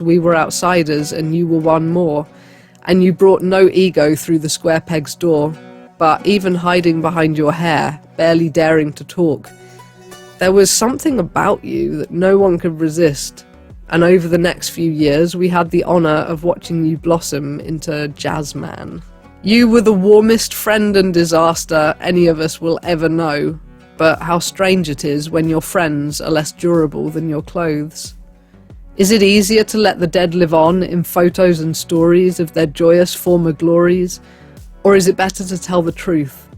We were outsiders and you were one more, and you brought no ego through the square peg's door, but even hiding behind your hair, barely daring to talk, there was something about you that no one could resist. And over the next few years, we had the honour of watching you blossom into Jazzman. You were the warmest friend and disaster any of us will ever know, but how strange it is when your friends are less durable than your clothes. Is it easier to let the dead live on in photos and stories of their joyous former glories? Or is it better to tell the truth?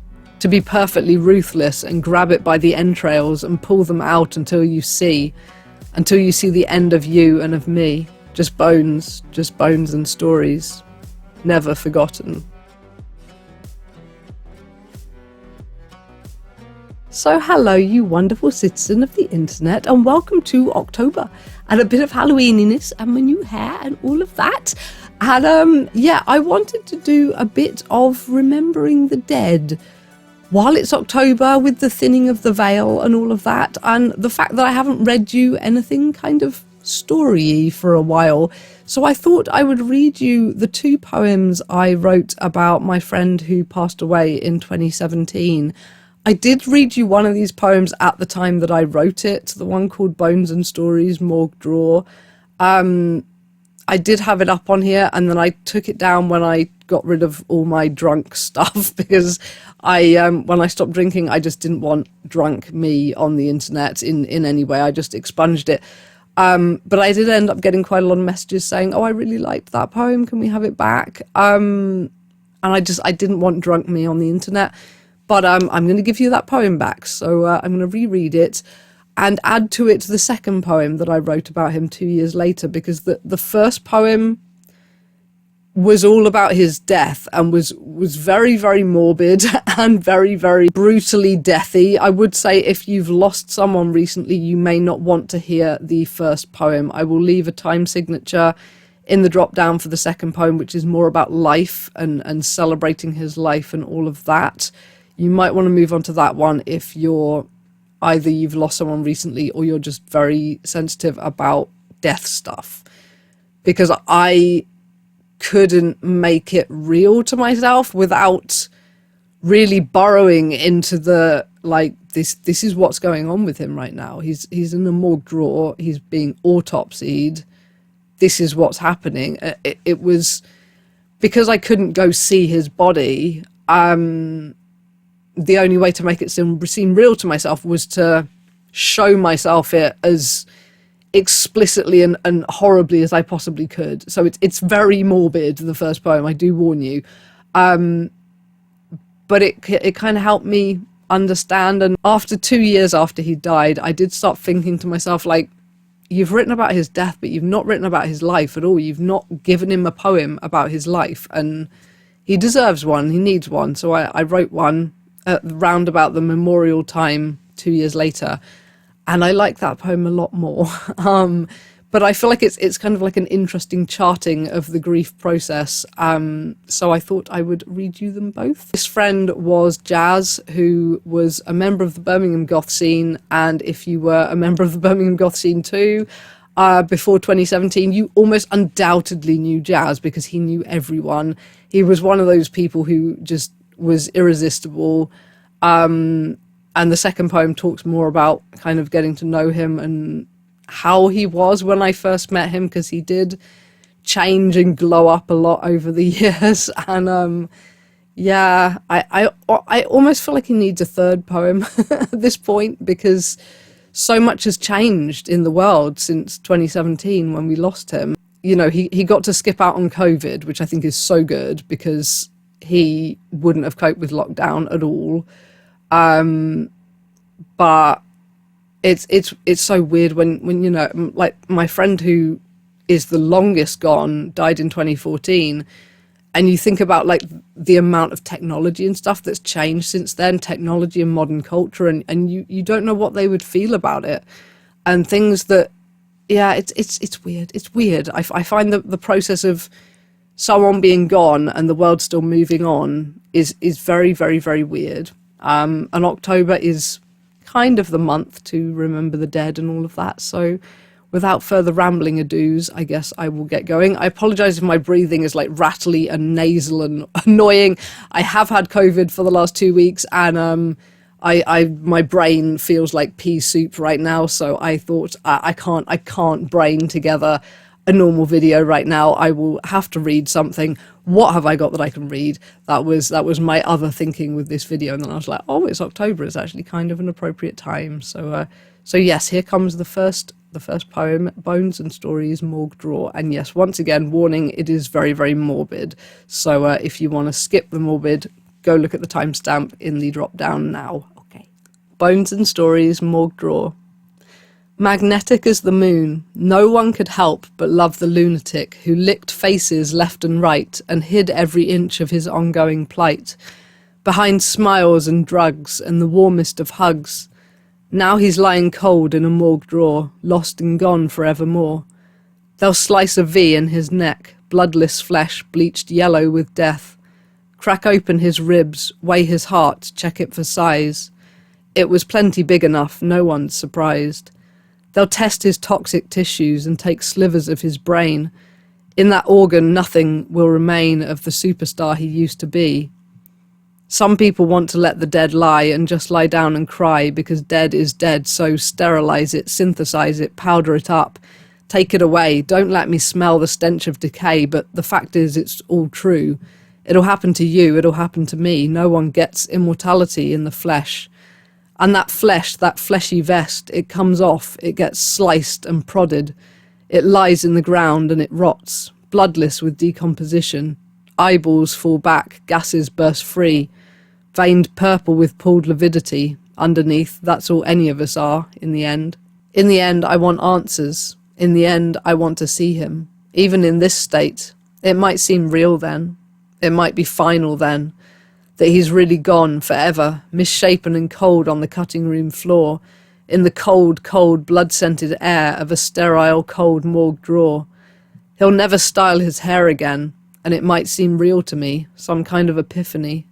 To be perfectly ruthless and grab it by the entrails and pull them out until you see the end of you and of me. Just bones and stories, never forgotten. So hello, you wonderful citizen of the internet, and welcome to October and a bit of Halloweeniness and my new hair and all of that. And I wanted to do a bit of remembering the dead while it's October, with the thinning of the veil and all of that, and the fact that I haven't read you anything kind of story-y for a while. So I thought I would read you the two poems I wrote about my friend who passed away in 2017. I did read you one of these poems at the time that I wrote it, the one called Bones and Stories, Morgue Drawer. I did have it up on here, and then I took it down when I got rid of all my drunk stuff, because when I stopped drinking, I just didn't want drunk me on the internet in any way. I just expunged it. But I did end up getting quite a lot of messages saying, oh, I really liked that poem, can we have it back? And I didn't want drunk me on the internet. But I'm going to give you that poem back, so I'm going to reread it and add to it the second poem that I wrote about him 2 years later, because the first poem was all about his death and was very, very morbid and very, very brutally deathy. I would say if you've lost someone recently, you may not want to hear the first poem. I will leave a time signature in the drop down for the second poem, which is more about life and celebrating his life and all of that. You might want to move on to that one if either you've lost someone recently or you're just very sensitive about death stuff. Because I couldn't make it real to myself without really burrowing into the, like, this is what's going on with him right now. He's in a morgue drawer. He's being autopsied. This is what's happening. It was because I couldn't go see his body. The only way to make it seem real to myself was to show myself it as explicitly and horribly as I possibly could. So it's very morbid, the first poem, I do warn you. But it kind of helped me understand. And after 2 years after he died, I did start thinking to myself, like, you've written about his death, but you've not written about his life at all. You've not given him a poem about his life, and he deserves one. He needs one. So I wrote one at round about the memorial time 2 years later, and I like that poem a lot more. But I feel like it's kind of like an interesting charting of the grief process. So I thought I would read you them both. This friend was Jazz, who was a member of the Birmingham goth scene, and if you were a member of the Birmingham goth scene too, before 2017, you almost undoubtedly knew Jazz because he knew everyone. He was one of those people who just was irresistible. And the second poem talks more about kind of getting to know him and how he was when I first met him, because he did change and glow up a lot over the years. And I almost feel like he needs a third poem at this point, because so much has changed in the world since 2017 when we lost him. You know, he got to skip out on COVID, which I think is so good, because he wouldn't have coped with lockdown at all. But it's so weird when you know, like my friend who is the longest gone died in 2014, and you think about like the amount of technology and stuff that's changed since then, technology and modern culture, and you don't know what they would feel about it, and things that, yeah, it's weird. It's weird. I find that the process of someone being gone and the world still moving on is very, very, very weird. And October is kind of the month to remember the dead and all of that. So without further rambling adoos, I guess I will get going. I apologize if my breathing is like rattly and nasal and annoying. I have had COVID for the last 2 weeks, and my brain feels like pea soup right now. So I thought I can't brain together a normal video right now. I will have to read something. What have I got that I can read? That was my other thinking with this video, and then I was like, oh, it's October. It's actually kind of an appropriate time. So yes, here comes the first poem, Bones and Stories, Morgue Drawer. And yes, once again, warning, it is very, very morbid. So if you want to skip the morbid, go look at the timestamp in the drop down now. Okay. Bones and Stories, Morgue Drawer. Magnetic as the moon, no one could help but love the lunatic who licked faces left and right and hid every inch of his ongoing plight behind smiles and drugs and the warmest of hugs. Now he's lying cold in a morgue drawer, lost and gone forevermore. They'll slice a V in his neck, bloodless flesh bleached yellow with death. Crack open his ribs, weigh his heart, check it for size. It was plenty big enough, no one's surprised. They'll test his toxic tissues and take slivers of his brain. In that organ nothing will remain of the superstar he used to be. Some people want to let the dead lie and just lie down and cry because dead is dead, so sterilize it, synthesize it, powder it up, take it away. Don't let me smell the stench of decay, but the fact is it's all true. It'll happen to you, it'll happen to me. No one gets immortality in the flesh. And that flesh, that fleshy vest, it comes off, it gets sliced and prodded. It lies in the ground and it rots, bloodless with decomposition. Eyeballs fall back, gases burst free. Veined purple with pooled lividity. Underneath, that's all any of us are, in the end. In the end, I want answers. In the end, I want to see him. Even in this state, it might seem real then. It might be final then. That he's really gone forever, misshapen and cold on the cutting room floor, in the cold, cold, blood-scented air of a sterile, cold morgue drawer. He'll never style his hair again, and it might seem real to me, some kind of epiphany.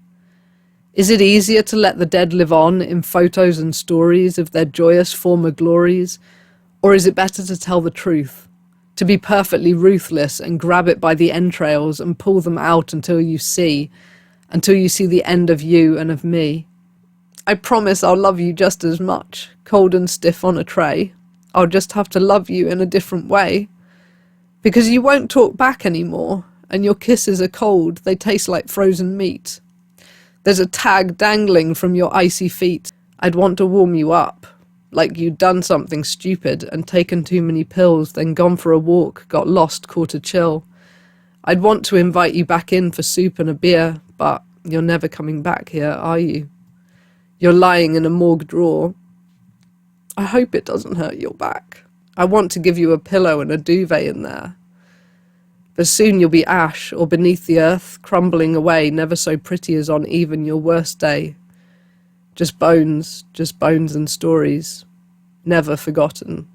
Is it easier to let the dead live on in photos and stories of their joyous former glories? Or is it better to tell the truth? To be perfectly ruthless and grab it by the entrails and pull them out until you see the end of you and of me? I promise I'll love you just as much, cold and stiff on a tray. I'll just have to love you in a different way. Because you won't talk back anymore, and your kisses are cold, they taste like frozen meat. There's a tag dangling from your icy feet. I'd want to warm you up, like you'd done something stupid and taken too many pills, then gone for a walk, got lost, caught a chill. I'd want to invite you back in for soup and a beer, but you're never coming back here, are you? You're lying in a morgue drawer. I hope it doesn't hurt your back. I want to give you a pillow and a duvet in there. But soon you'll be ash, or beneath the earth, crumbling away, never so pretty as on even your worst day. Just bones and stories, never forgotten.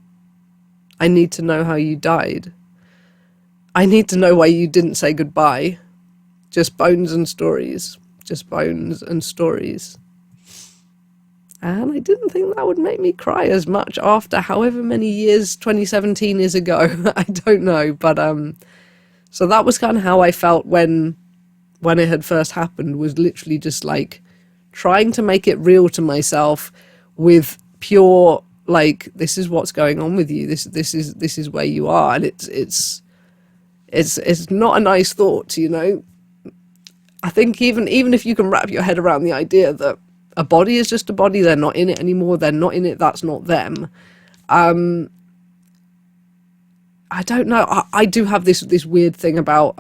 I need to know how you died. I need to know why you didn't say goodbye. Just bones and stories, just bones and stories. And I didn't think that would make me cry as much after however many years 2017 is ago. I don't know, but so that was kind of how I felt when it had first happened, was literally just like trying to make it real to myself with pure, like, this is what's going on with you. This is where you are. And it's not a nice thought, you know. I think even if you can wrap your head around the idea that a body is just a body, they're not in it anymore, they're not in it, that's not them. I don't know. I do have this weird thing about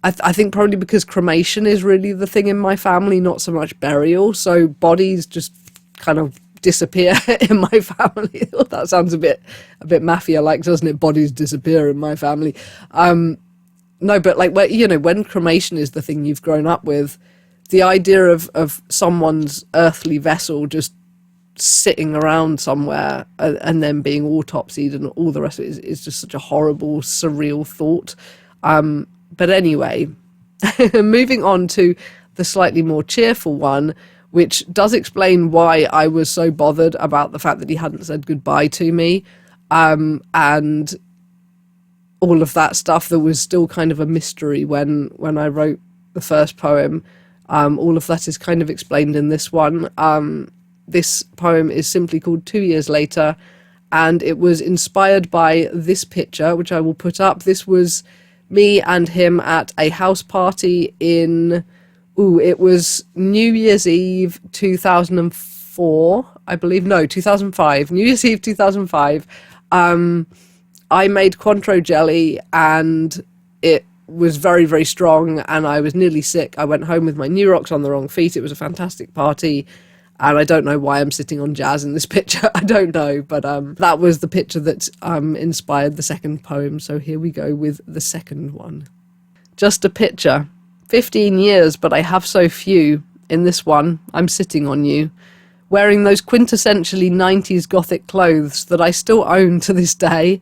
I think probably because cremation is really the thing in my family, not so much burial. So bodies just kind of disappear in my family. That sounds a bit mafia-like, doesn't it? Bodies disappear in my family. No, but like, when cremation is the thing you've grown up with, the idea of someone's earthly vessel just sitting around somewhere and then being autopsied and all the rest of it is just such a horrible, surreal thought. But anyway, moving on to the slightly more cheerful one, which does explain why I was so bothered about the fact that he hadn't said goodbye to me. and all of that stuff that was still kind of a mystery when I wrote the first poem. All of that is kind of explained in this one. This poem is simply called 2 Years Later, and it was inspired by this picture, which I will put up. This was me and him at a house party in, it was New Year's Eve 2004, I believe. No, 2005. New Year's Eve 2005. I made Cointreau jelly, and it was very, very strong, and I was nearly sick. I went home with my new rocks on the wrong feet. It was a fantastic party, and I don't know why I'm sitting on jazz in this picture. I don't know, but that was the picture that inspired the second poem. So here we go with the second one. Just a picture. 15 years, but I have so few. In this one, I'm sitting on you, wearing those quintessentially 90s gothic clothes that I still own to this day.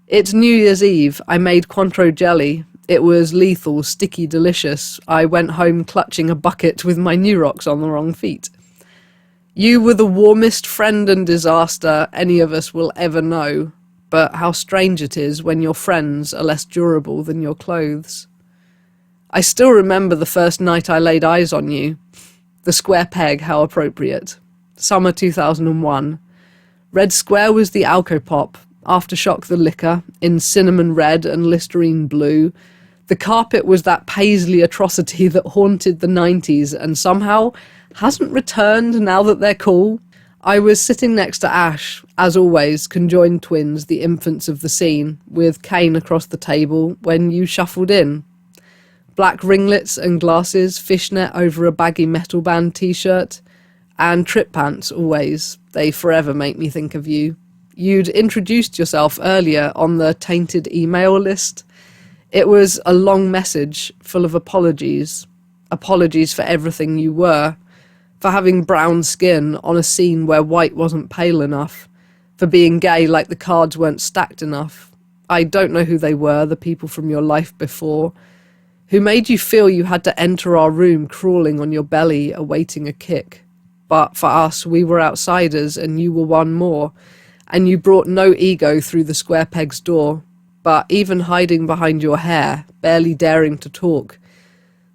It's New Year's Eve. I made Cointreau jelly. It was lethal, sticky, delicious. I went home clutching a bucket with my new rocks on the wrong feet. You were the warmest friend and disaster any of us will ever know, but how strange it is when your friends are less durable than your clothes. I still remember the first night I laid eyes on you. The square peg, how appropriate. Summer 2001. Red Square was the Alcopop, Aftershock the liquor, in cinnamon red and Listerine blue. The carpet was that paisley atrocity that haunted the 90s and somehow hasn't returned now that they're cool. I was sitting next to Ash, as always, conjoined twins, the infants of the scene, with Kane across the table when you shuffled in. Black ringlets and glasses, fishnet over a baggy metal band t-shirt, and trip pants always. They forever make me think of you. You'd introduced yourself earlier on the tainted email list. It was a long message full of apologies. Apologies for everything you were. For having brown skin on a scene where white wasn't pale enough. For being gay like the cards weren't stacked enough. I don't know who they were, the people from your life before, who made you feel you had to enter our room crawling on your belly, awaiting a kick. But for us, we were outsiders and you were one more. And you brought no ego through the square peg's door. But even hiding behind your hair, barely daring to talk,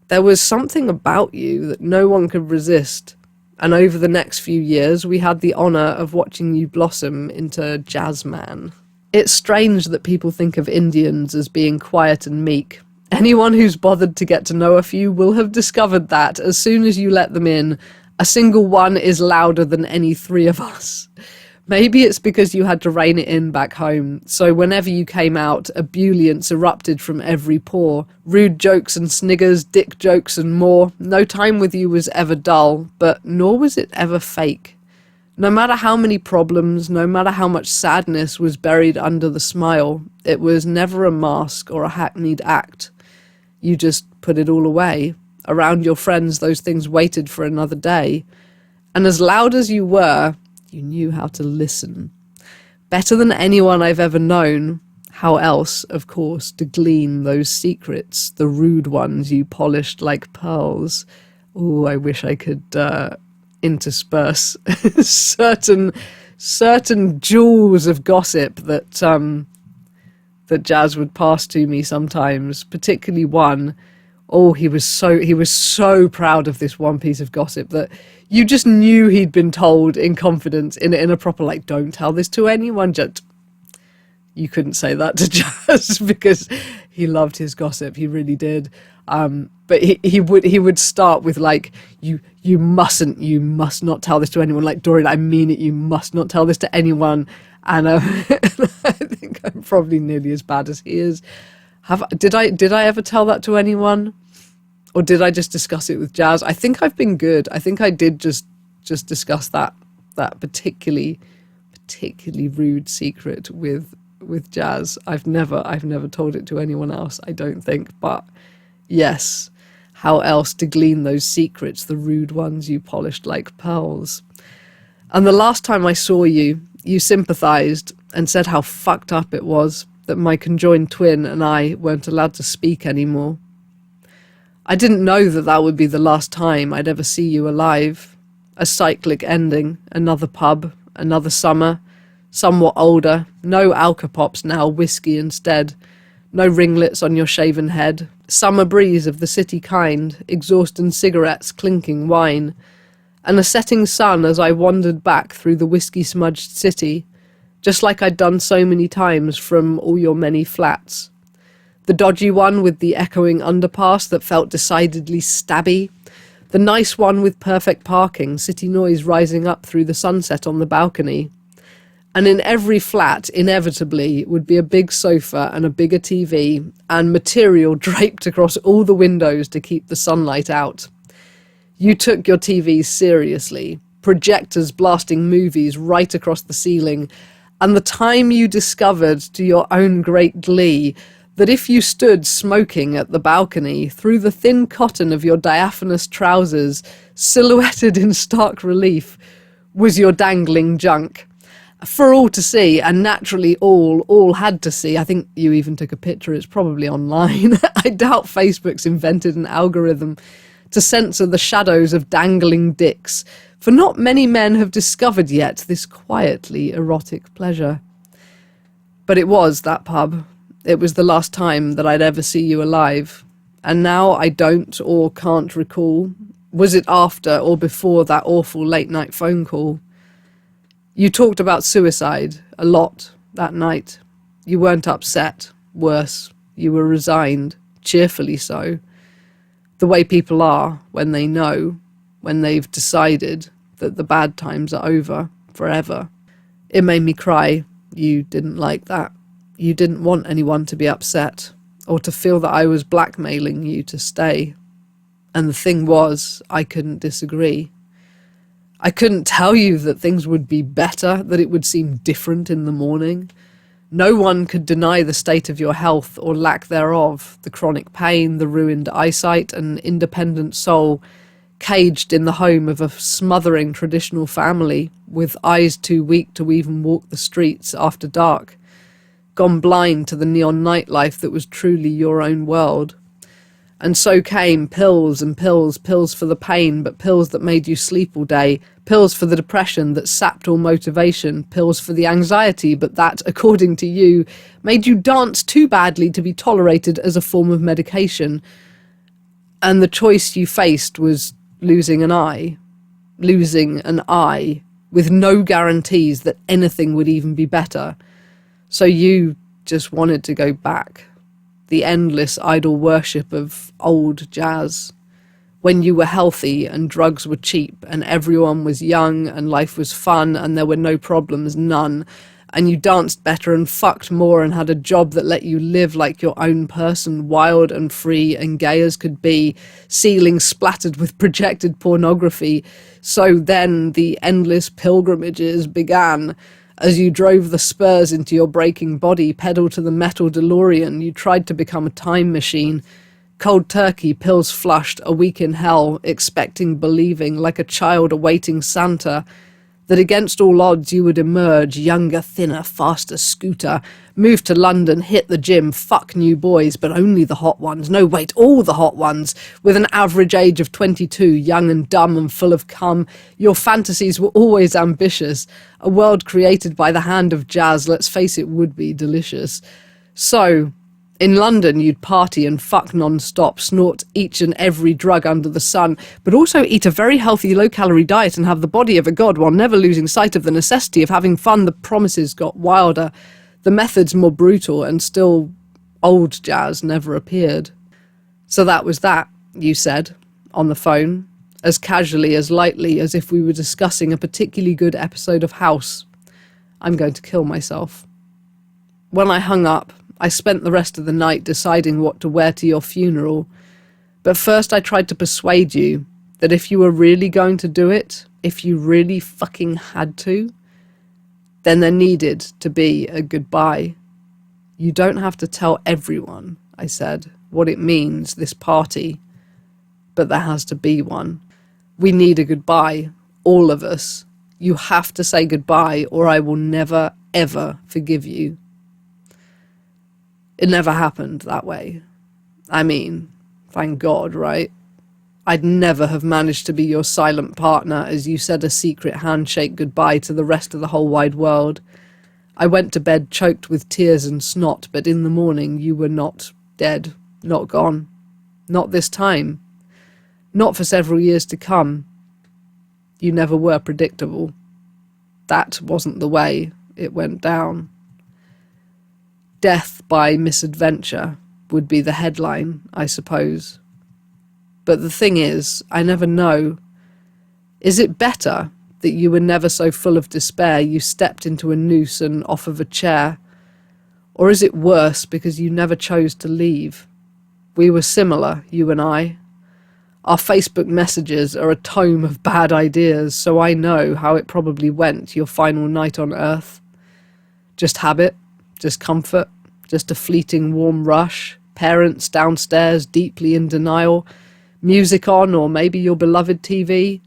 there was something about you that no one could resist. And over the next few years, we had the honour of watching you blossom into jazzman. It's strange that people think of Indians as being quiet and meek. Anyone who's bothered to get to know a few will have discovered that as soon as you let them in, a single one is louder than any three of us. Maybe it's because you had to rein it in back home, so whenever you came out, ebullience erupted from every pore. Rude jokes and sniggers, dick jokes and more. No time with you was ever dull, but nor was it ever fake. No matter how many problems, no matter how much sadness was buried under the smile, it was never a mask or a hackneyed act. You just put it all away. Around your friends, those things waited for another day. And as loud as you were, you knew how to listen. Better than anyone I've ever known. How else, of course, to glean those secrets, the rude ones you polished like pearls. Oh, I wish I could intersperse certain jewels of gossip that Jazz would pass to me sometimes, particularly one. Oh, he was so proud of this one piece of gossip that you just knew he'd been told in confidence, in a proper, like, don't tell this to anyone. Just, you couldn't say that to Jazz because he loved his gossip. He really did. But he would start with, like, you must not tell this to anyone. Like, Dorian, I mean it. You must not tell this to anyone. And I think I'm probably nearly as bad as he is. Did I ever tell that to anyone? Or did I just discuss it with Jazz? I think I've been good. I think I did just discuss that particularly rude secret with Jazz. I've never told it to anyone else, I don't think. But yes, how else to glean those secrets, the rude ones you polished like pearls. And the last time I saw you, you sympathised and said how fucked up it was that my conjoined twin and I weren't allowed to speak anymore. I didn't know that would be the last time I'd ever see you alive. A cyclic ending, another pub, another summer, somewhat older, no alcopops now, whiskey instead, no ringlets on your shaven head, summer breeze of the city kind, exhaust and cigarettes, clinking wine, and a setting sun as I wandered back through the whiskey-smudged city, just like I'd done so many times from all your many flats. The dodgy one with the echoing underpass that felt decidedly stabby, the nice one with perfect parking, city noise rising up through the sunset on the balcony. And in every flat, inevitably, would be a big sofa and a bigger TV and material draped across all the windows to keep the sunlight out. You took your TVs seriously, projectors blasting movies right across the ceiling, and the time you discovered, to your own great glee, that if you stood smoking at the balcony, through the thin cotton of your diaphanous trousers, silhouetted in stark relief, was your dangling junk. For all to see, and naturally all had to see. I think you even took a picture, it's probably online. I doubt Facebook's invented an algorithm to censor the shadows of dangling dicks, for not many men have discovered yet this quietly erotic pleasure. But it was that pub. It was the last time that I'd ever see you alive, and now I don't or can't recall. Was it after or before that awful late-night phone call? You talked about suicide a lot that night. You weren't upset. Worse, you were resigned, cheerfully so. The way people are when they know, when they've decided that the bad times are over forever. It made me cry. You didn't like that. You didn't want anyone to be upset or to feel that I was blackmailing you to stay. And the thing was, I couldn't disagree. I couldn't tell you that things would be better, that it would seem different in the morning. No one could deny the state of your health or lack thereof, the chronic pain, the ruined eyesight, an independent soul, caged in the home of a smothering traditional family, with eyes too weak to even walk the streets after dark, gone blind to the neon nightlife that was truly your own world. And so came pills and pills, pills for the pain, but pills that made you sleep all day, pills for the depression that sapped all motivation, pills for the anxiety, but that, according to you, made you dance too badly to be tolerated as a form of medication. And the choice you faced was losing an eye, with no guarantees that anything would even be better. So you just wanted to go back. The endless idol worship of old jazz, when you were healthy and drugs were cheap and everyone was young and life was fun and there were no problems, none, and you danced better and fucked more and had a job that let you live like your own person, wild and free and gay as could be, ceilings splattered with projected pornography. So then the endless pilgrimages began. As you drove the spurs into your breaking body, pedal to the metal DeLorean, you tried to become a time machine. Cold turkey, pills flushed, a week in hell, expecting, believing, like a child awaiting Santa, that against all odds you would emerge, younger, thinner, faster scooter, move to London, hit the gym, fuck new boys, but only the hot ones. No, wait, all the hot ones, with an average age of 22, young and dumb and full of cum. Your fantasies were always ambitious. A world created by the hand of jazz, let's face it, would be delicious. So, in London, you'd party and fuck non-stop, snort each and every drug under the sun, but also eat a very healthy low-calorie diet and have the body of a god while never losing sight of the necessity of having fun. The promises got wilder, the methods more brutal, and still old jazz never appeared. So that was that, you said, on the phone, as casually, as lightly as if we were discussing a particularly good episode of House. I'm going to kill myself. When I hung up, I spent the rest of the night deciding what to wear to your funeral, but first I tried to persuade you that if you were really going to do it, if you really fucking had to, then there needed to be a goodbye. You don't have to tell everyone, I said, what it means, this party, but there has to be one. We need a goodbye, all of us. You have to say goodbye or I will never, ever forgive you. It never happened that way. I mean, thank God, right? I'd never have managed to be your silent partner as you said a secret handshake goodbye to the rest of the whole wide world. I went to bed choked with tears and snot, but in the morning you were not dead, not gone. Not this time. Not for several years to come. You never were predictable. That wasn't the way it went down. Death by misadventure would be the headline, I suppose. But the thing is, I never know. Is it better that you were never so full of despair you stepped into a noose and off of a chair? Or is it worse because you never chose to leave? We were similar, you and I. Our Facebook messages are a tome of bad ideas, so I know how it probably went your final night on Earth. Just habit, just comfort, just a fleeting warm rush, parents downstairs deeply in denial, music on or maybe your beloved TV.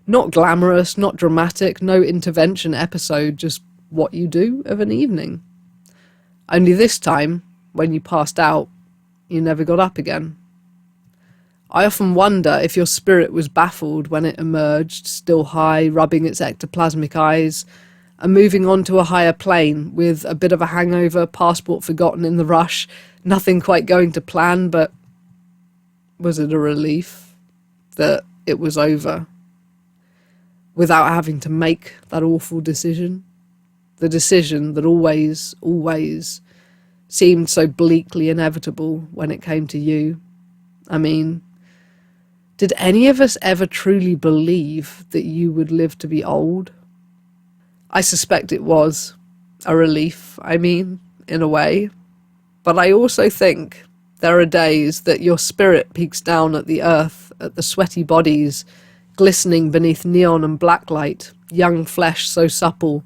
Not glamorous, not dramatic, no intervention episode, just what you do of an evening. Only this time, when you passed out, you never got up again. I often wonder if your spirit was baffled when it emerged, still high, rubbing its ectoplasmic eyes, and moving on to a higher plane with a bit of a hangover, passport forgotten in the rush, nothing quite going to plan, but was it a relief that it was over? Without having to make that awful decision? The decision that always, always seemed so bleakly inevitable when it came to you. I mean, did any of us ever truly believe that you would live to be old? I suspect it was a relief, in a way. But I also think there are days that your spirit peeks down at the earth, at the sweaty bodies, glistening beneath neon and blacklight, young flesh so supple,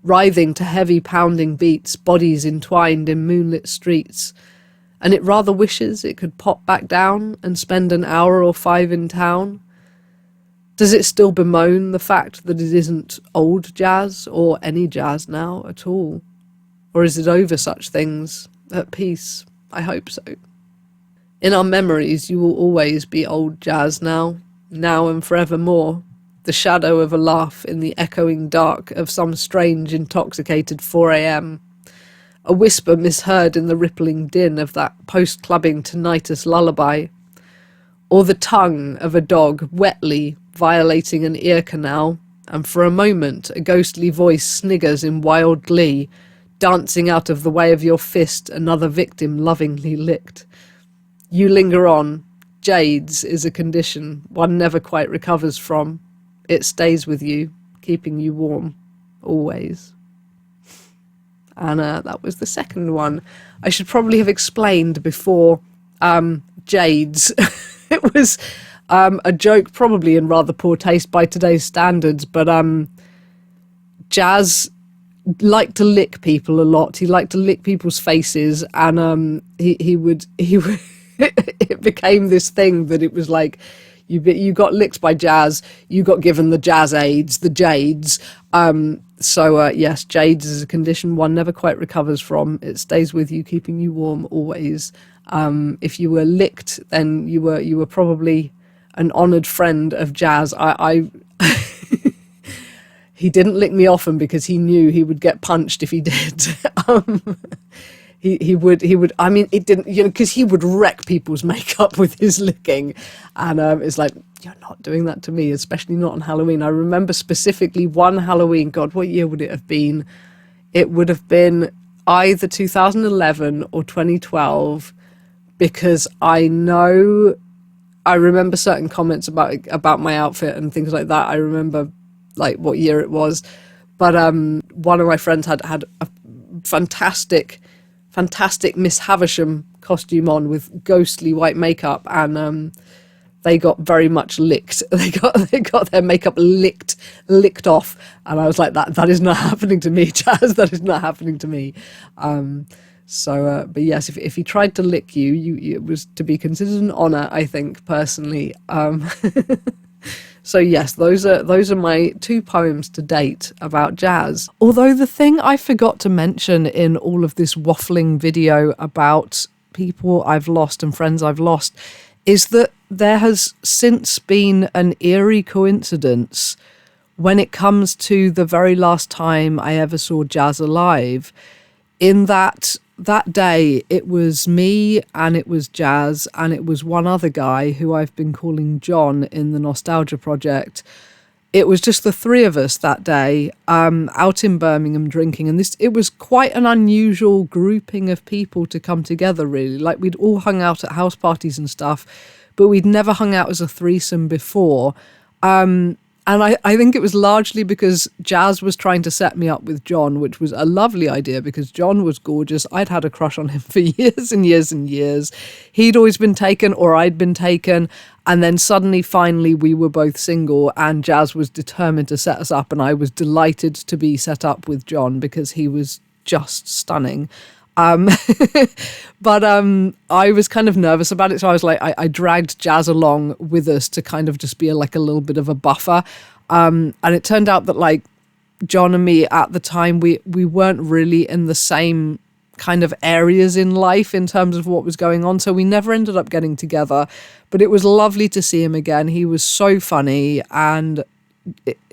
writhing to heavy pounding beats, bodies entwined in moonlit streets, and it rather wishes it could pop back down and spend an hour or 5 in town. Does it still bemoan the fact that it isn't old jazz or any jazz now at all? Or is it over such things, at peace? I hope so. In our memories you will always be old jazz now and forevermore, the shadow of a laugh in the echoing dark of some strange intoxicated 4 a.m, a whisper misheard in the rippling din of that post-clubbing tinnitus lullaby, or the tongue of a dog wetly violating an ear canal, and for a moment a ghostly voice sniggers in wild glee, dancing out of the way of your fist another victim lovingly licked. You linger on. Jades is a condition one never quite recovers from. It stays with you, keeping you warm, always. And that was the second one. I should probably have explained before Jades. It was a joke, probably in rather poor taste by today's standards, but Jazz liked to lick people a lot. He liked to lick people's faces, and he would it became this thing that it was like you got licked by Jazz, you got given the Jazz aids, the Jades. Yes, Jades is a condition one never quite recovers from. It stays with you, keeping you warm always. If you were licked, then you were probably an honoured friend of Jazz. I he didn't lick me often because he knew he would get punched if he did. He would. It didn't, because he would wreck people's makeup with his licking, and it's like, you're not doing that to me, especially not on Halloween. I remember specifically one Halloween. God, what year would it have been? It would have been either 2011 or 2012, because I remember certain comments about my outfit and things like that. I remember like what year it was, but one of my friends had a fantastic Miss Havisham costume on with ghostly white makeup, and they got very much licked. They got their makeup licked off, and I was like, that is not happening to me, Jazz. That is not happening to me. But yes, if he tried to lick you, it was to be considered an honour, I think, personally. So yes, those are my 2 poems to date about Jazz. Although the thing I forgot to mention in all of this waffling video about people I've lost and friends I've lost is that there has since been an eerie coincidence when it comes to the very last time I ever saw Jazz alive, in that day, it was me and it was Jazz and it was one other guy who I've been calling John in the Nostalgia Project. It was just the three of us that day, out in Birmingham drinking. And it was quite an unusual grouping of people to come together, really. Like, we'd all hung out at house parties and stuff, but we'd never hung out as a threesome before. And I think it was largely because Jazz was trying to set me up with John, which was a lovely idea because John was gorgeous. I'd had a crush on him for years and years and years. He'd always been taken or I'd been taken. And then suddenly, finally, we were both single and Jazz was determined to set us up. And I was delighted to be set up with John because he was just stunning. But I was kind of nervous about it. So I was like, I dragged Jazz along with us to kind of just be like a little bit of a buffer. And it turned out that like John and me at the time, we weren't really in the same kind of areas in life in terms of what was going on. So we never ended up getting together, but it was lovely to see him again. He was so funny and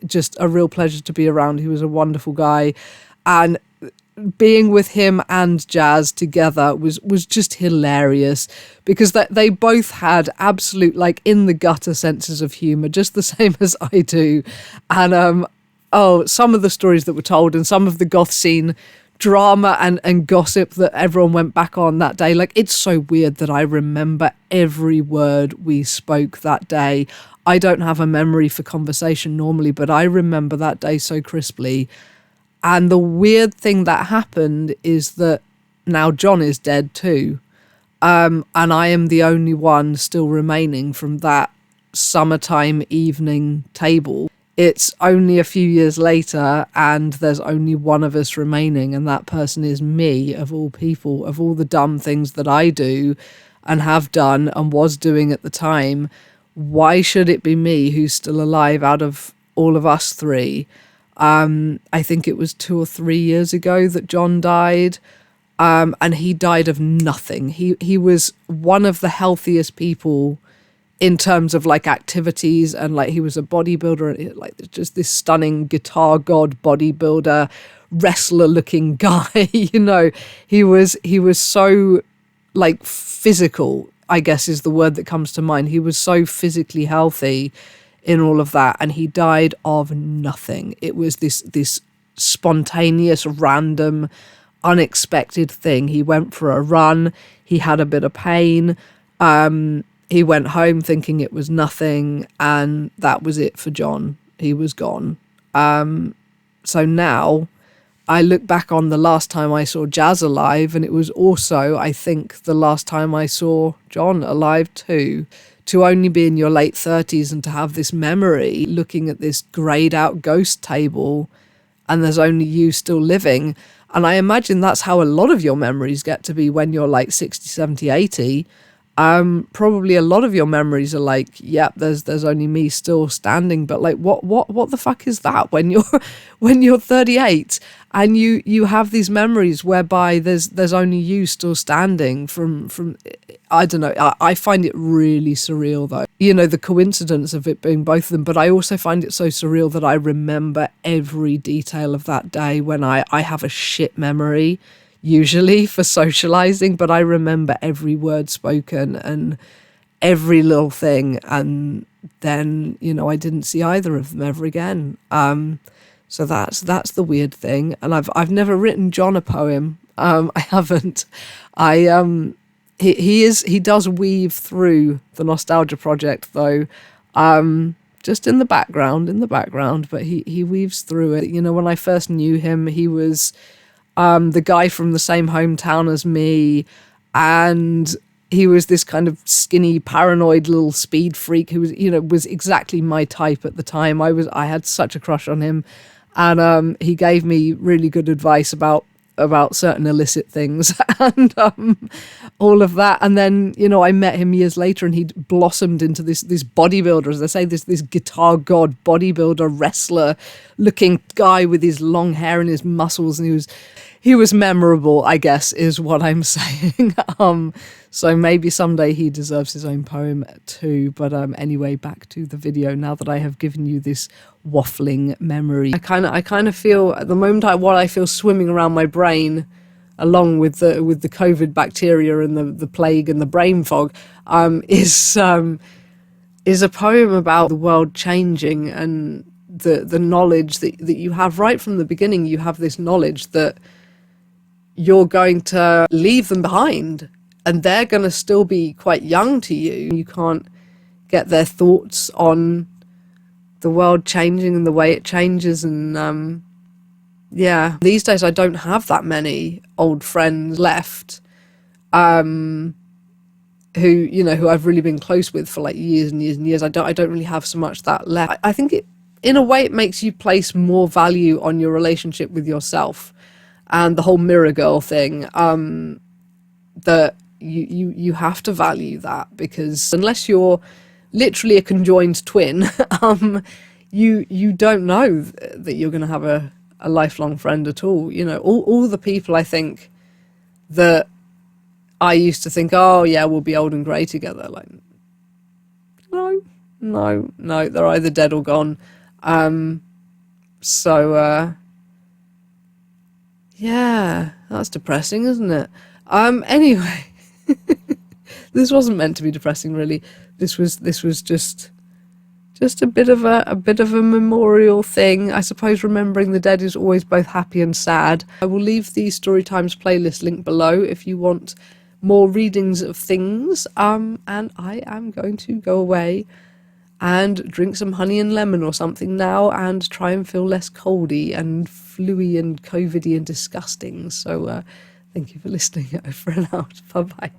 just a real pleasure to be around. He was a wonderful guy. And being with him and Jazz together was just hilarious because they both had absolute like in the gutter senses of humor, just the same as I do. And some of the stories that were told and some of the goth scene drama and gossip that everyone went back on that day, like it's so weird that I remember every word we spoke that day. I don't have a memory for conversation normally, but I remember that day so crisply. And the weird thing that happened is that now John is dead too. And I am the only one still remaining from that summertime evening table. It's only a few years later and there's only one of us remaining. And that person is me, of all people, of all the dumb things that I do and have done and was doing at the time. Why should it be me who's still alive out of all of us three? I think it was 2 or 3 years ago that John died, and he died of nothing. He was one of the healthiest people in terms of like activities, and like he was a bodybuilder, and like just this stunning guitar god bodybuilder, wrestler looking guy. You know, he was so like physical, I guess is the word that comes to mind. He was so physically healthy in all of that, and he died of nothing. It was this spontaneous, random, unexpected thing. He went for a run, he had a bit of pain, he went home thinking it was nothing, and that was it for John. He was gone. So now I look back on the last time I saw Jazz alive, and it was also, I think, the last time I saw John alive too. To only be in your late 30s and to have this memory looking at this greyed out ghost table and there's only you still living. And I imagine that's how a lot of your memories get to be when you're like 60, 70, 80. Probably a lot of your memories are like, yep, there's only me still standing. But like, what the fuck is that when you're 38 and you have these memories whereby there's only you still standing from I don't know. I find it really surreal though. You know, the coincidence of it being both of them, but I also find it so surreal that I remember every detail of that day when I have a shit memory usually for socializing, but I remember every word spoken and every little thing. And then, you know, I didn't see either of them ever again. So that's the weird thing. And I've never written John a poem. I haven't. He does weave through the Nostalgia Project though. Just in the background, but he weaves through it. You know, when I first knew him, he was the guy from the same hometown as me, and he was this kind of skinny, paranoid little speed freak who was exactly my type at the time. I had such a crush on him, and he gave me really good advice about certain illicit things and all of that. And then, you know, I met him years later and he'd blossomed into this bodybuilder, as they say, this guitar god bodybuilder wrestler looking guy with his long hair and his muscles. And he was memorable, I guess, is what I'm saying. So maybe someday he deserves his own poem too. But anyway, back to the video. Now that I have given you this waffling memory, I kind of feel at the moment what I feel swimming around my brain, along with the COVID bacteria and the plague and the brain fog, is a poem about the world changing and the knowledge that you have right from the beginning. You have this knowledge that you're going to leave them behind and they're going to still be quite young to you. You can't get their thoughts on the world changing and the way it changes. And yeah, these days I don't have that many old friends left who I've really been close with for like years and years and years. I don't really have so much that left. I think in a way it makes you place more value on your relationship with yourself, and the whole mirror girl thing, that you have to value that, because unless you're literally a conjoined twin, you don't know that you're going to have a lifelong friend at all. All the people I think that I used to think, oh yeah, we'll be old and grey together, like, no, they're either dead or gone. Yeah, that's depressing, isn't it? Anyway, this wasn't meant to be depressing, really. This was just a bit of a memorial thing. I suppose remembering the dead is always both happy and sad. I will leave the Storytimes playlist link below if you want more readings of things. And I am going to go away and drink some honey and lemon or something now and try and feel less coldy and fluey and COVIDy and disgusting. So thank you for listening. Over and out. Bye bye.